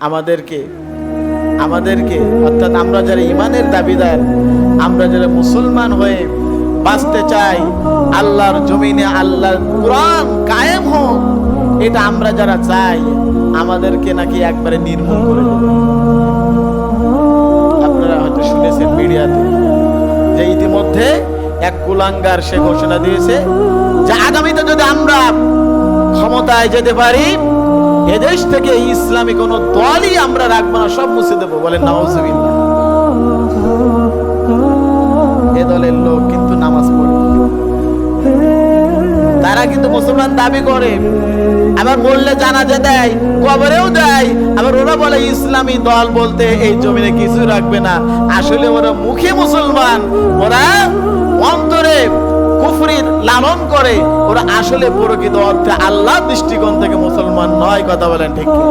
আমাদেরকে অর্থাৎ আমরা যারা ইমানের দাবিদার, আমরা যারা মুসলমান হয়ে বাঁচতে চাই, আল্লাহর জমিনে আল্লাহর কোরআন কায়েম হোক, এটা আমরা যারা চাই, আমাদেরকে নাকি একবারে নির্মূল করে দেবে। আপনারা হয়তো শুনেছেন মিডিয়াতে যে ইতিমধ্যে এক কুলাঙ্গার সে ঘোষণা দিয়েছে যে আগামীতে যদি আমরা ক্ষমতায় যেতে পারি, এদেশ থেকে ইসলামী কোন দলই আমরা রাখবো না, সব মুছে দেবো। বলেন নাউজুবিল্লাহ। এ দলের লোক কিন্তু নামাজ পড়ে, তারা কিন্তু মুসলমান দাবি করে, আবার বললে জানাজা দেয়, কবরেও দেয়। আবার ওরা বলে ইসলামী দল বলতে এই জমিনে কিছু রাখবে না। আসলে ওরা মুখে মুসলমান, ওরা অন্তরে কুফরির লালন করে, ওরা আসলে প্রকৃত অর্থে আল্লাহর দৃষ্টিকোণ থেকে মুসলমান নয়। কথা বলেন ঠিক কি?